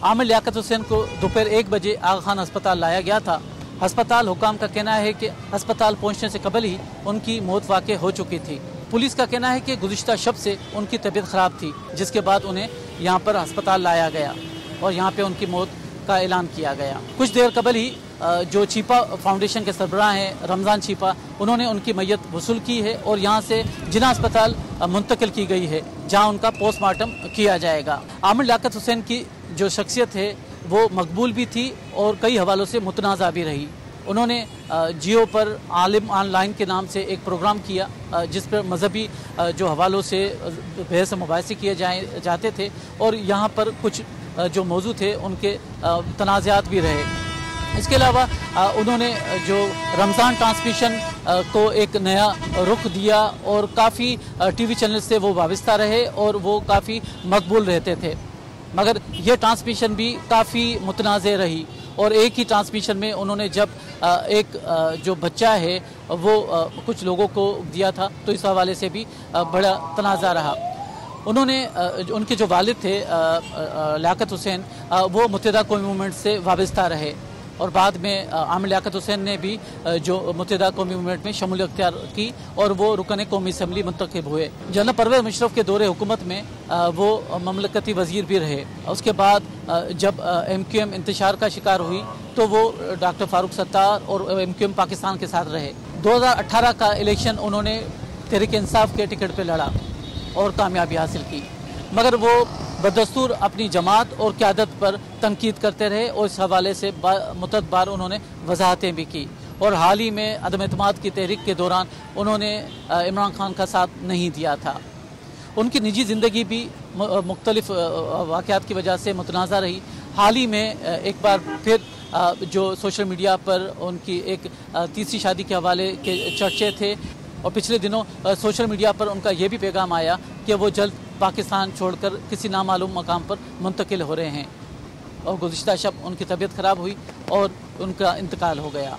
عامر لیاقت حسین کو دوپہر 1 بجے آغا خان ہسپتال لایا گیا تھا۔ ہسپتال حکام کا کہنا ہے کہ ہسپتال پہنچنے سے قبل ہی ان کی موت واقع ہو چکی تھی۔ پولیس کا کہنا ہے کہ گزشتہ شب سے ان کی طبیعت خراب تھی، جس کے بعد انہیں یہاں پر ہسپتال لایا گیا اور یہاں پہ ان کی موت کا اعلان کیا گیا۔ کچھ دیر قبل ہی جو چھیپا فاؤنڈیشن کے سربراہ ہیں رمضان چھیپا، انہوں نے ان کی میت وصول کی ہے اور یہاں سے جناح ہسپتال منتقل کی گئی ہے، جہاں ان کا پوسٹ مارٹم کیا جائے گا۔ عامر لیاقت حسین کی جو شخصیت ہے وہ مقبول بھی تھی اور کئی حوالوں سے متنازع بھی رہی۔ انہوں نے جیو پر عالم آن لائن کے نام سے ایک پروگرام کیا، جس پر مذہبی جو حوالوں سے بحث و مباحثے کیے جاتے تھے اور یہاں پر کچھ جو موضوع تھے ان کے تنازعات بھی رہے۔ اس کے علاوہ انہوں نے جو رمضان ٹرانسمیشن کو ایک نیا رخ دیا اور کافی ٹی وی چینل سے وہ وابستہ رہے اور وہ کافی مقبول رہتے تھے، مگر یہ ٹرانسمیشن بھی کافی متنازع رہی اور ایک ہی ٹرانسمیشن میں انہوں نے جب ایک جو بچہ ہے وہ کچھ لوگوں کو دیا تھا تو اس حوالے سے بھی بڑا تنازع رہا۔ انہوں نے ان کے جو والد تھے لیاقت حسین، وہ متحدہ قومی موومنٹ سے وابستہ رہے اور بعد میں عامر لیاقت حسین نے بھی جو متحدہ قومی موومنٹ میں شمولیت اختیار کی اور وہ رکن قومی اسمبلی منتخب ہوئے۔ جنرل پرویز مشرف کے دور حکومت میں وہ مملکتی وزیر بھی رہے۔ اس کے بعد جب MQM انتشار کا شکار ہوئی تو وہ ڈاکٹر فاروق ستار اور MQM پاکستان کے ساتھ رہے۔ 2018 کا الیکشن انہوں نے تحریک انصاف کے ٹکٹ پہ لڑا اور کامیابی حاصل کی، مگر وہ بدستور اپنی جماعت اور قیادت پر تنقید کرتے رہے اور اس حوالے سے متعدد بار انہوں نے وضاحتیں بھی کی اور حال ہی میں عدم اعتماد کی تحریک کے دوران انہوں نے عمران خان کا ساتھ نہیں دیا تھا۔ ان کی نجی زندگی بھی مختلف واقعات کی وجہ سے متنازع رہی۔ حال ہی میں ایک بار پھر جو سوشل میڈیا پر ان کی ایک تیسری شادی کے حوالے کے چرچے تھے اور پچھلے دنوں سوشل میڈیا پر ان کا یہ بھی پیغام آیا کہ وہ جلد پاکستان چھوڑ کر کسی نامعلوم مقام پر منتقل ہو رہے ہیں اور گزشتہ شب ان کی طبیعت خراب ہوئی اور ان کا انتقال ہو گیا۔